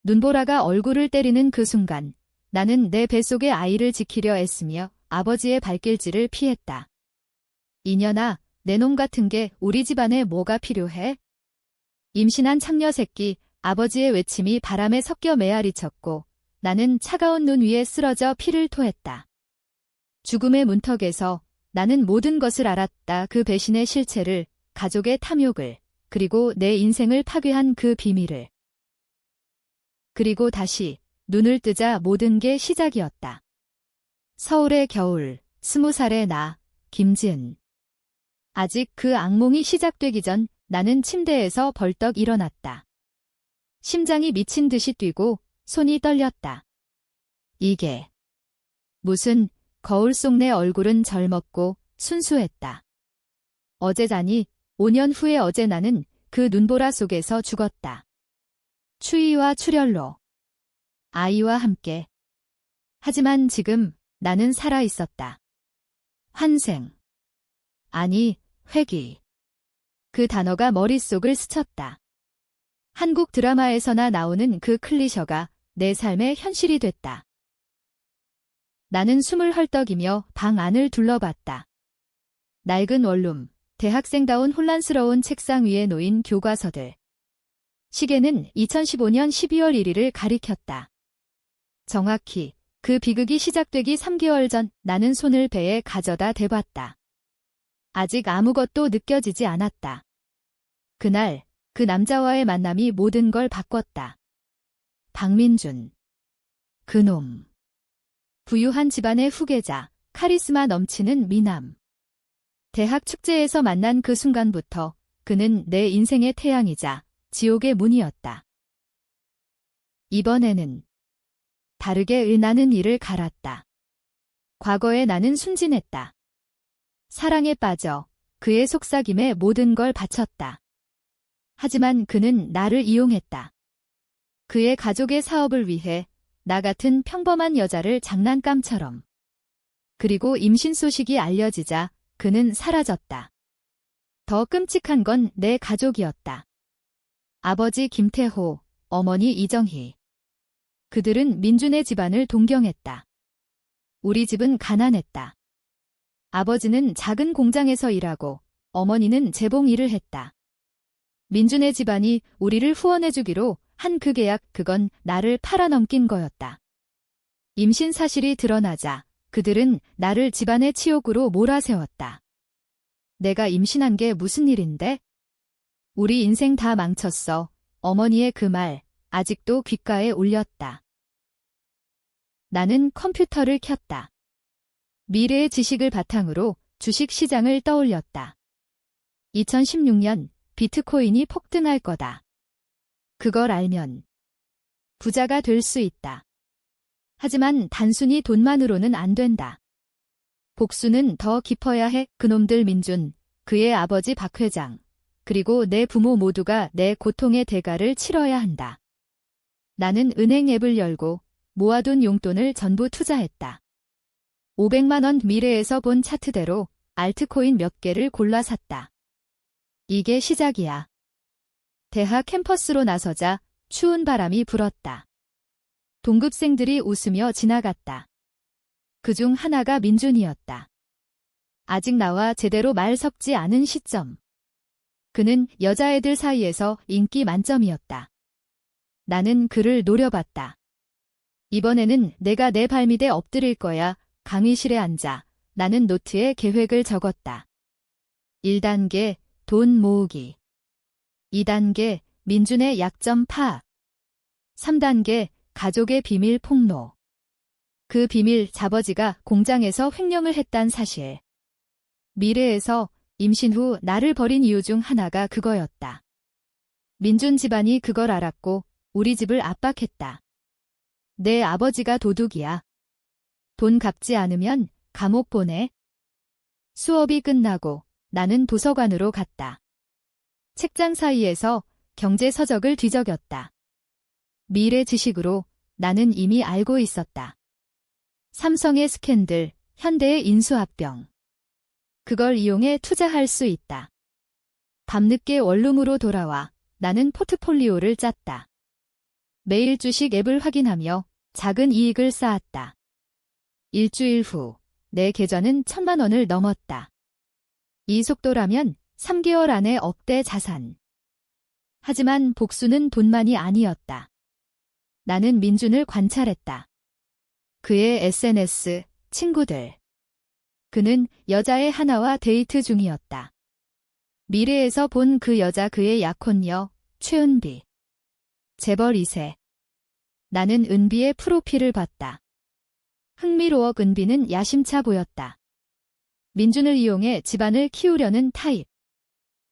눈보라가 얼굴을 때리는 그 순간 나는 내 뱃속의 아이를 지키려 애쓰며 아버지의 발길질을 피했다. 이년아, 내 놈 같은 게 우리 집안에 뭐가 필요해? 임신한 창녀 새끼, 아버지의 외침이 바람에 섞여 메아리쳤고 나는 차가운 눈 위에 쓰러져 피를 토했다. 죽음의 문턱에서 나는 모든 것을 알았다. 그 배신의 실체를, 가족의 탐욕을, 그리고 내 인생을 파괴한 그 비밀을. 그리고 다시 눈을 뜨자 모든 게 시작이었다. 서울의 겨울, 20살의 나, 김지은. 아직 그 악몽이 시작되기 전 나는 침대에서 벌떡 일어났다. 심장이 미친 듯이 뛰고 손이 떨렸다. 이게 무슨, 거울 속 내 얼굴은 젊었고 순수했다. 어제 자니 5년 후에 어제 나는 그 눈보라 속에서 죽었다. 추위와 출혈로. 아이와 함께. 하지만 지금 나는 살아 있었다. 환생. 아니, 회귀. 그 단어가 머릿속을 스쳤다. 한국 드라마에서나 나오는 그 클리셔가 내 삶의 현실이 됐다. 나는 숨을 헐떡이며 방 안을 둘러봤다. 낡은 원룸, 대학생다운 혼란스러운 책상 위에 놓인 교과서들. 시계는 2015년 12월 1일을 가리켰다. 정확히 그 비극이 시작되기 3개월 전 나는 손을 배에 가져다 대봤다. 아직 아무것도 느껴지지 않았다. 그날 그 남자와의 만남이 모든 걸 바꿨다. 박민준. 그놈. 부유한 집안의 후계자, 카리스마 넘치는 미남. 대학 축제에서 만난 그 순간부터 그는 내 인생의 태양이자 지옥의 문이었다. 이번에는 다르게 나는 이를 갈았다. 과거에 나는 순진했다. 사랑에 빠져 그의 속삭임에 모든 걸 바쳤다. 하지만 그는 나를 이용했다. 그의 가족의 사업을 위해 나 같은 평범한 여자를 장난감처럼. 그리고 임신 소식이 알려지자 그는 사라졌다. 더 끔찍한 건 내 가족이었다. 아버지 김태호, 어머니 이정희. 그들은 민준의 집안을 동경했다. 우리 집은 가난했다. 아버지는 작은 공장에서 일하고 어머니는 재봉 일을 했다. 민준의 집안이 우리를 후원해주기로 한 그 계약, 그건 나를 팔아넘긴 거였다. 임신 사실이 드러나자 그들은 나를 집안의 치욕으로 몰아세웠다. 내가 임신한 게 무슨 일인데? 우리 인생 다 망쳤어. 어머니의 그 말 아직도 귓가에 울렸다. 나는 컴퓨터를 켰다. 미래의 지식을 바탕으로 주식 시장을 떠올렸다. 2016년 비트코인이 폭등할 거다. 그걸 알면 부자가 될 수 있다. 하지만 단순히 돈만으로는 안 된다. 복수는 더 깊어야 해. 그놈들 민준, 그의 아버지 박 회장, 그리고 내 부모 모두가 내 고통의 대가를 치러야 한다. 나는 은행 앱을 열고 모아둔 용돈을 전부 투자했다. 500만 원 미래에서 본 차트대로 알트코인 몇 개를 골라 샀다. 이게 시작이야. 대학 캠퍼스로 나서자 추운 바람이 불었다. 동급생들이 웃으며 지나갔다. 그중 하나가 민준이었다. 아직 나와 제대로 말 섞지 않은 시점. 그는 여자애들 사이에서 인기 만점이었다. 나는 그를 노려봤다. 이번에는 내가 내 발밑에 엎드릴 거야. 강의실에 앉아 나는 노트에 계획을 적었다. 1단계 돈 모으기. 2단계 민준의 약점 파악. 3단계 가족의 비밀 폭로. 그 비밀, 아버지가 공장에서 횡령을 했단 사실. 미래에서 임신 후 나를 버린 이유 중 하나가 그거였다. 민준 집안이 그걸 알았고 우리 집을 압박했다. 내 아버지가 도둑이야. 돈 갚지 않으면 감옥 보내. 수업이 끝나고 나는 도서관으로 갔다. 책장 사이에서 경제 서적을 뒤적였다. 미래 지식으로 나는 이미 알고 있었다. 삼성의 스캔들, 현대의 인수합병. 그걸 이용해 투자할 수 있다. 밤늦게 원룸으로 돌아와 나는 포트폴리오를 짰다. 매일 주식 앱을 확인하며 작은 이익을 쌓았다. 일주일 후 내 계좌는 1,000만 원을 넘었다. 이 속도라면 3개월 안에 억대 자산. 하지만 복수는 돈만이 아니었다. 나는 민준을 관찰했다. 그의 SNS, 친구들. 그는 여자의 하나와 데이트 중이었다. 미래에서 본 그 여자 그의 약혼녀, 최은비. 재벌 2세. 나는 은비의 프로필을 봤다. 흥미로워. 은비는 야심차 보였다. 민준을 이용해 집안을 키우려는 타입.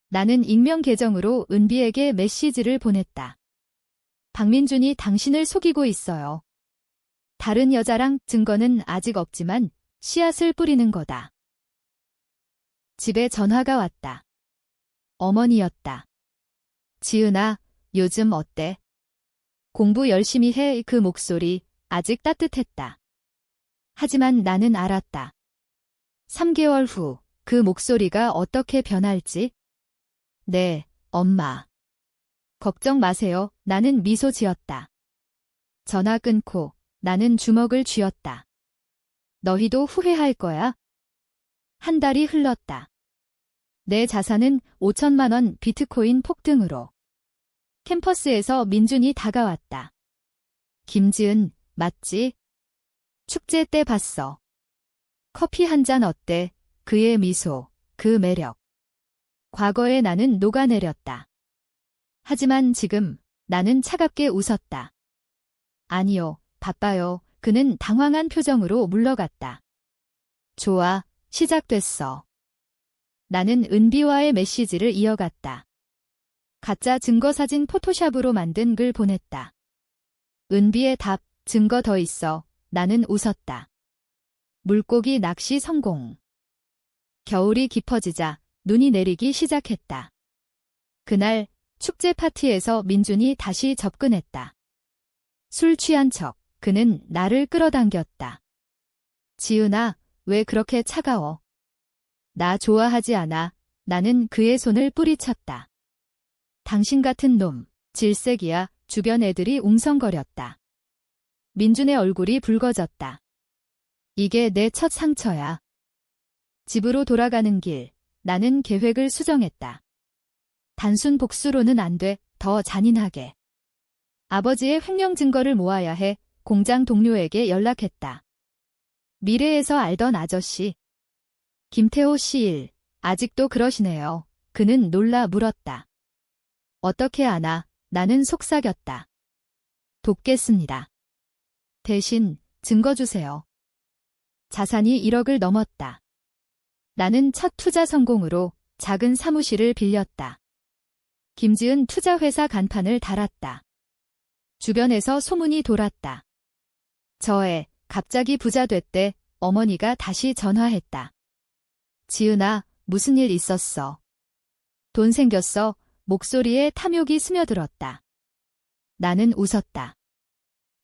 나는 익명 계정으로 은비에게 메시지를 보냈다. 박민준이 당신을 속이고 있어요. 다른 여자랑 증거는 아직 없지만 씨앗을 뿌리는 거다. 집에 전화가 왔다. 어머니였다. 지은아, 요즘 어때? 공부 열심히 해. 그 목소리 아직 따뜻했다. 하지만 나는 알았다. 3개월 후 그 목소리가 어떻게 변할지. 네, 엄마. 걱정 마세요. 나는 미소 지었다. 전화 끊고 나는 주먹을 쥐었다. 너희도 후회할 거야. 한 달이 흘렀다. 내 자산은 5천만 원 비트코인 폭등으로. 캠퍼스에서 민준이 다가왔다. 김지은, 맞지? 축제 때 봤어. 커피 한 잔 어때? 그의 미소, 그 매력. 과거에 나는 녹아내렸다. 하지만 지금 나는 차갑게 웃었다. 아니요, 바빠요. 그는 당황한 표정으로 물러갔다. 좋아, 시작됐어. 나는 은비와의 메시지를 이어갔다. 가짜 증거사진 포토샵으로 만든 글 보냈다. 은비의 답, 증거 더 있어. 나는 웃었다. 물고기 낚시 성공. 겨울이 깊어지자 눈이 내리기 시작했다. 그날 축제 파티에서 민준이 다시 접근했다. 술 취한 척 그는 나를 끌어당겼다. 지은아, 왜 그렇게 차가워? 나 좋아하지 않아. 나는 그의 손을 뿌리쳤다. 당신 같은 놈, 질색이야. 주변 애들이 웅성거렸다. 민준의 얼굴이 붉어졌다. 이게 내 첫 상처야. 집으로 돌아가는 길, 나는 계획을 수정했다. 단순 복수로는 안 돼. 더 잔인하게. 아버지의 횡령 증거를 모아야 해. 공장 동료에게 연락했다. 미래에서 알던 아저씨. 김태호 씨 일, 아직도 그러시네요. 그는 놀라 물었다. 어떻게 아나? 나는 속삭였다. 돕겠습니다. 대신 증거 주세요. 자산이 1억을 넘었다. 나는 첫 투자 성공으로 작은 사무실을 빌렸다. 김지은 투자회사 간판을 달았다. 주변에서 소문이 돌았다. 저 애 갑자기 부자 됐대. 어머니가 다시 전화했다. 지은아, 무슨 일 있었어? 돈 생겼어. 목소리에 탐욕이 스며들었다. 나는 웃었다.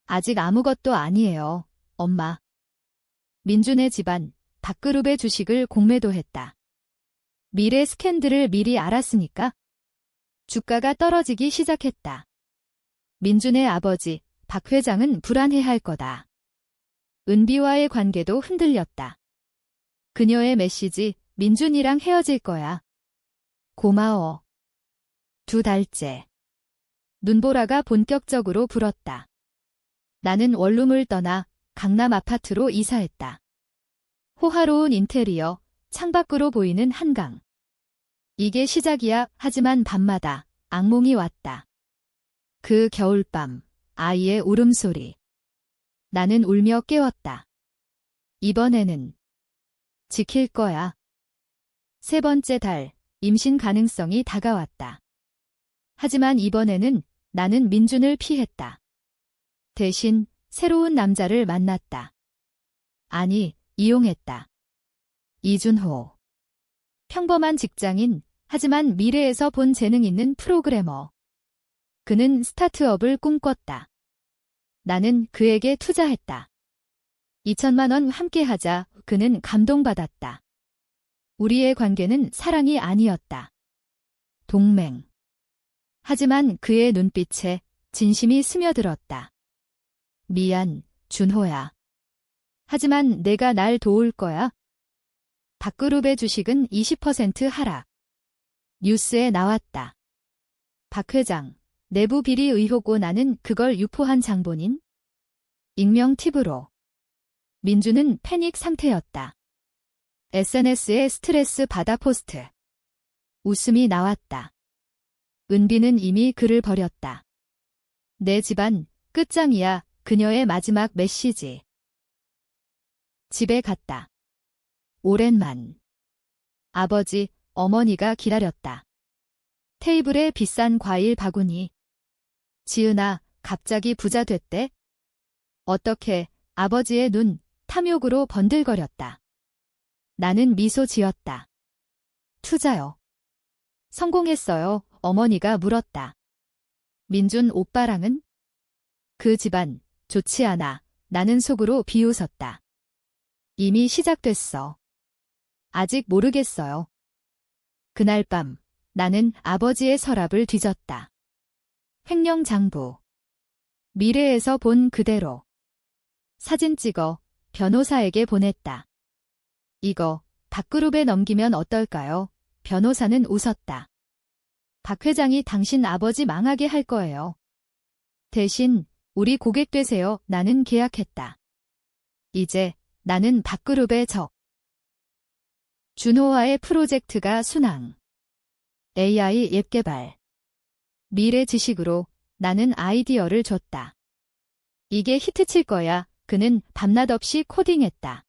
아직 아무것도 아니에요, 엄마. 민준의 집안, 밥그룹의 주식을 공매도했다. 미래 스캔들을 미리 알았으니까. 주가가 떨어지기 시작했다. 민준의 아버지, 박 회장은 불안해할 거다. 은비와의 관계도 흔들렸다. 그녀의 메시지, 민준이랑 헤어질 거야. 고마워. 2달째. 눈보라가 본격적으로 불었다. 나는 원룸을 떠나 강남 아파트로 이사했다. 호화로운 인테리어, 창밖으로 보이는 한강. 이게 시작이야. 하지만 밤마다 악몽이 왔다. 그 겨울밤, 아이의 울음소리. 나는 울며 깨웠다. 이번에는 지킬 거야. 3번째 달, 임신 가능성이 다가왔다. 하지만 이번에는 나는 민준을 피했다. 대신 새로운 남자를 만났다. 아니, 이용했다. 이준호. 평범한 직장인, 하지만 미래에서 본 재능 있는 프로그래머. 그는 스타트업을 꿈꿨다. 나는 그에게 투자했다. 2천만 원 함께 하자. 그는 감동받았다. 우리의 관계는 사랑이 아니었다. 동맹. 하지만 그의 눈빛에 진심이 스며들었다. 미안, 준호야. 하지만 내가 날 도울 거야. 박그룹의 주식은 20% 하락. 뉴스에 나왔다. 박 회장, 내부 비리 의혹고 나는 그걸 유포한 장본인? 익명 팁으로. 민주는 패닉 상태였다. SNS에 스트레스 받아 포스트. 웃음이 나왔다. 은비는 이미 글을 버렸다. 내 집안 끝장이야. 그녀의 마지막 메시지. 집에 갔다. 오랜만. 아버지, 어머니가 기다렸다. 테이블에 비싼 과일 바구니. 지은아, 갑자기 부자 됐대? 어떻게? 아버지의 눈 탐욕으로 번들거렸다. 나는 미소 지었다. 투자요. 성공했어요. 어머니가 물었다. 민준 오빠랑은? 그 집안 좋지 않아. 나는 속으로 비웃었다. 이미 시작됐어. 아직 모르겠어요. 그날 밤 나는 아버지의 서랍을 뒤졌다. 횡령장부. 미래에서 본 그대로. 사진 찍어 변호사에게 보냈다. 이거 박그룹에 넘기면 어떨까요? 변호사는 웃었다. 박 회장이 당신 아버지 망하게 할 거예요. 대신 우리 고객 되세요. 나는 계약했다. 이제 나는 박그룹의 적. 준호와의 프로젝트가 순항. AI 앱 개발. 미래 지식으로 나는 아이디어를 줬다. 이게 히트칠 거야. 그는 밤낮 없이 코딩했다.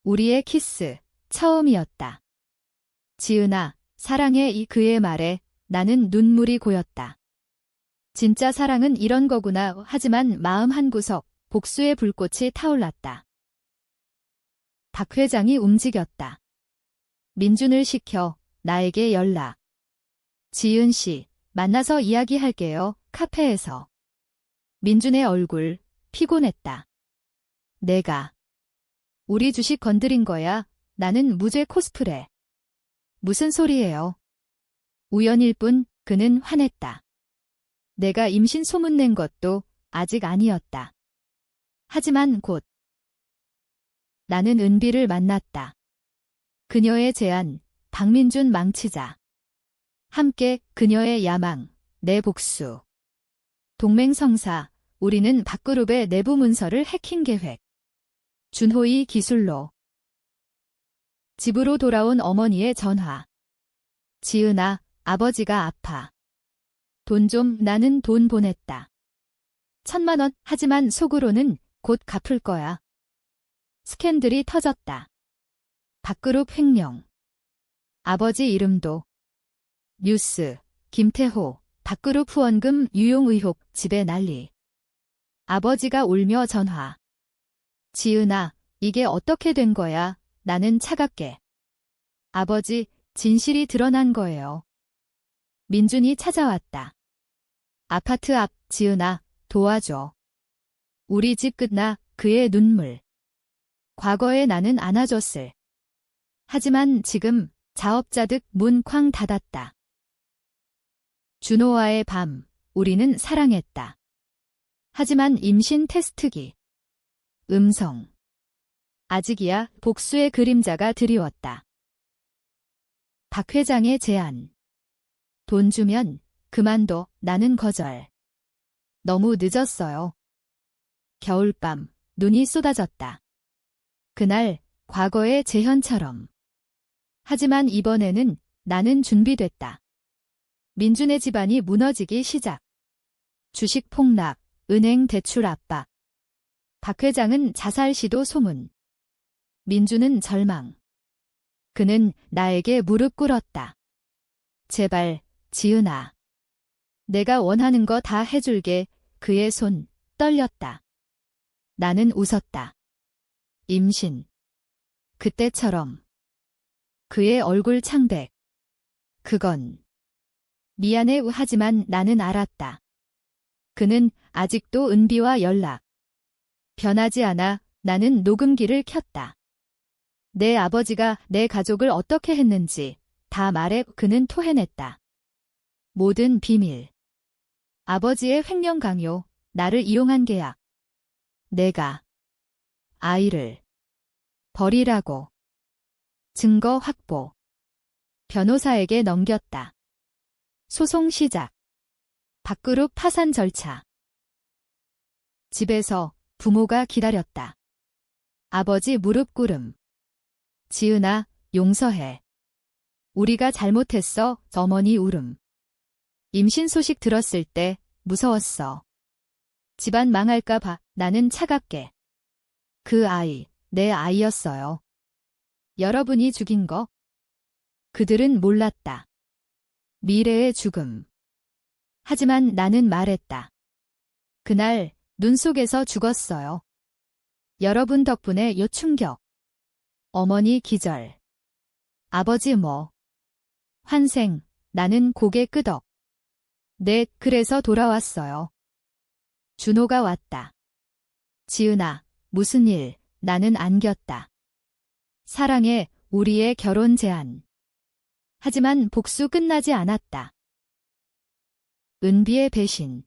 우리의 키스, 처음이었다. 지은아, 사랑해. 이 그의 말에 나는 눈물이 고였다. 진짜 사랑은 이런 거구나. 하지만 마음 한구석 복수의 불꽃이 타올랐다. 박 회장이 움직였다. 민준을 시켜 나에게 연락. 지은 씨, 만나서 이야기할게요. 카페에서. 민준의 얼굴 피곤했다. 내가 우리 주식 건드린 거야. 나는 무죄 코스프레. 무슨 소리예요? 우연일 뿐. 그는 화냈다. 내가 임신 소문낸 것도 아직 아니었다. 하지만 곧 나는 은비를 만났다. 그녀의 제안, 박민준 망치자. 함께 그녀의 야망, 내 복수. 동맹성사, 우리는 박그룹의 내부 문서를 해킹 계획. 준호의 기술로. 집으로 돌아온 어머니의 전화. 지은아, 아버지가 아파. 돈 좀. 나는 돈 보냈다. 1,000만 원. 하지만 속으로는 곧 갚을 거야. 스캔들이 터졌다. 박그룹 횡령. 아버지 이름도. 뉴스, 김태호, 박그룹 후원금 유용 의혹, 집에 난리. 아버지가 울며 전화. 지은아, 이게 어떻게 된 거야? 나는 차갑게. 아버지, 진실이 드러난 거예요. 민준이 찾아왔다. 아파트 앞. 지은아, 도와줘. 우리 집 끝나. 그의 눈물. 과거에 나는 안아줬을. 하지만 지금 자업자득 문 쾅 닫았다. 준호와의 밤. 우리는 사랑했다. 하지만 임신 테스트기. 음성. 아직이야. 복수의 그림자가 드리웠다. 박 회장의 제안. 돈 주면 그만둬. 나는 거절. 너무 늦었어요. 겨울밤. 눈이 쏟아졌다. 그날 과거의 재현처럼. 하지만 이번에는 나는 준비됐다. 민준의 집안이 무너지기 시작. 주식 폭락, 은행 대출 압박. 박 회장은 자살 시도 소문. 민준은 절망. 그는 나에게 무릎 꿇었다. 제발, 지은아. 내가 원하는 거 다 해줄게. 그의 손 떨렸다. 나는 웃었다. 임신. 그때처럼. 그의 얼굴 창백. 그건. 미안해. 하지만 나는 알았다. 그는 아직도 은비와 연락. 변하지 않아. 나는 녹음기를 켰다. 내 아버지가 내 가족을 어떻게 했는지 다 말해. 그는 토해냈다. 모든 비밀. 아버지의 횡령 강요, 나를 이용한 계약. 내가 아이를 버리라고 증거 확보. 변호사에게 넘겼다. 소송 시작. 밥그룹 파산 절차. 집에서 부모가 기다렸다. 아버지 무릎 꿇음. 지은아, 용서해. 우리가 잘못했어. 어머니 울음. 임신 소식 들었을 때 무서웠어. 집안 망할까 봐 나는 차갑게. 그 아이, 내 아이였어요. 여러분이 죽인 거? 그들은 몰랐다. 미래의 죽음. 하지만 나는 말했다. 그날 눈 속에서 죽었어요. 여러분 덕분에 요 충격. 어머니 기절. 아버지 뭐. 환생, 나는 고개 끄덕. 네, 그래서 돌아왔어요. 준호가 왔다. 지은아, 무슨 일, 나는 안겼다. 사랑해, 우리의 결혼 제안. 하지만 복수 끝나지 않았다. 은비의 배신.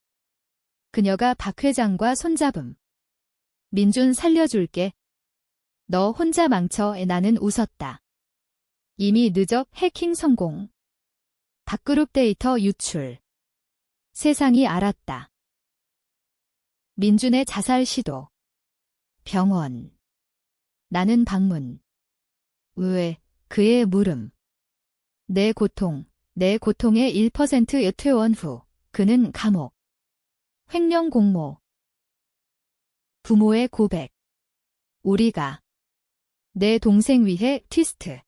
그녀가 박 회장과 손잡음. 민준 살려줄게. 너 혼자 망쳐. 나는 웃었다. 이미 늦어. 해킹 성공. 밥그룹 데이터 유출. 세상이 알았다. 민준의 자살 시도. 병원. 나는 방문. 왜, 그의 물음. 내 고통의 1% 퇴원 후, 그는 감옥. 횡령 공모. 부모의 고백. 우리가. 내 동생 위해 트위스트.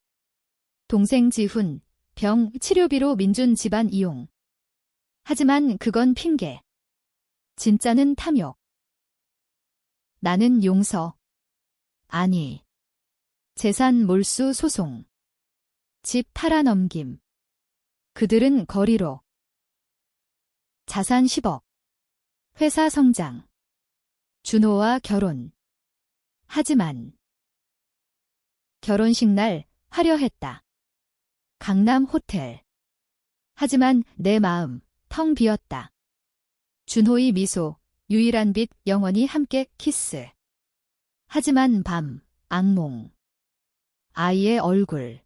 동생 지훈, 병, 치료비로 민준 집안 이용. 하지만 그건 핑계. 진짜는 탐욕. 나는 용서. 아니. 재산 몰수 소송. 집 팔아넘김. 그들은 거리로. 자산 10억. 회사 성장. 준호와 결혼. 하지만 결혼식 날 화려했다. 강남 호텔. 하지만 내 마음 텅 비었다. 준호의 미소, 유일한 빛, 영원히 함께 키스. 하지만 밤, 악몽. 아이의 얼굴.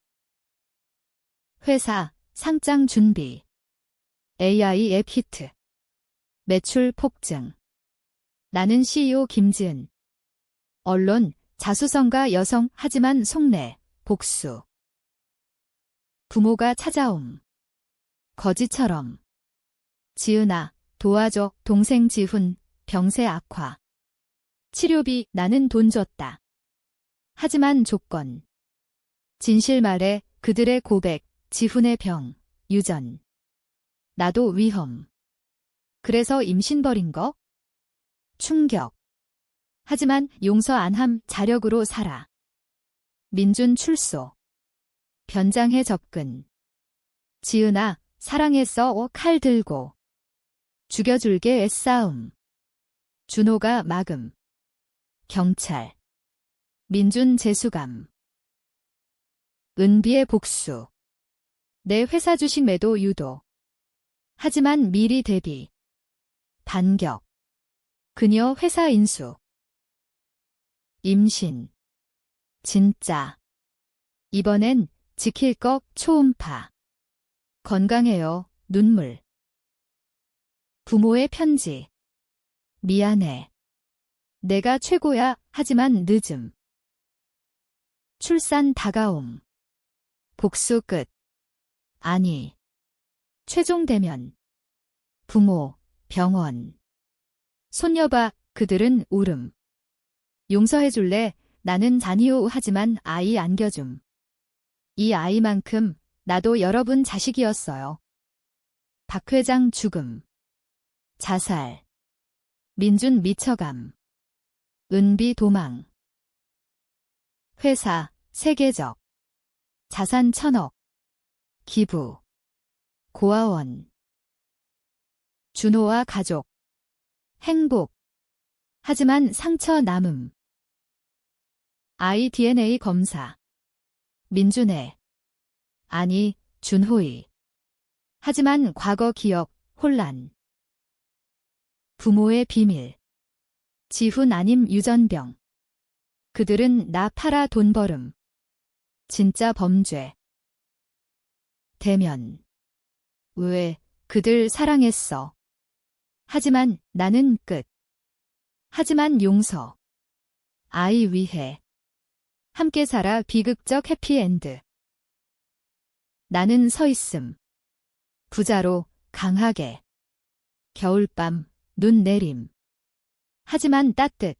회사, 상장 준비. AI 앱 히트. 매출 폭증. 나는 CEO 김지은. 언론, 자수성가 여성, 하지만 속내, 복수. 부모가 찾아옴. 거지처럼. 지은아, 도와줘. 동생 지훈, 병세 악화. 치료비, 나는 돈 줬다. 하지만 조건. 진실 말해. 그들의 고백, 지훈의 병, 유전. 나도 위험. 그래서 임신 버린 거? 충격. 하지만 용서 안 함. 자력으로 살아. 민준 출소. 변장해 접근. 지은아, 사랑했어. 칼 들고. 죽여줄게. 애싸움. 준호가 막음. 경찰. 민준 재수감. 은비의 복수. 내 회사 주식 매도 유도. 하지만 미리 대비. 반격. 그녀 회사 인수. 임신. 진짜. 이번엔 지킬 것. 초음파. 건강해요. 눈물. 부모의 편지. 미안해. 내가 최고야. 하지만 늦음. 출산 다가옴. 복수 끝. 아니. 최종 대면. 부모, 병원. 손녀봐. 그들은 울음. 용서해줄래? 나는 잔이오. 하지만 아이 안겨줌. 이 아이만큼 나도 여러분 자식이었어요. 박 회장 죽음. 자살. 민준 미쳐감. 은비 도망. 회사, 세계적. 자산 1000억. 기부. 고아원. 준호와 가족. 행복. 하지만 상처 남음. 아이 DNA 검사. 민준의. 아니, 준호의. 하지만 과거 기억, 혼란. 부모의 비밀. 지훈 아님 유전병. 그들은 나 팔아 돈 벌음. 진짜 범죄. 대면. 왜, 그들 사랑했어. 하지만 나는 끝. 하지만 용서. 아이 위해. 함께 살아 비극적 해피엔드. 나는 서 있음. 부자로, 강하게. 겨울밤, 눈 내림. 하지만 따뜻.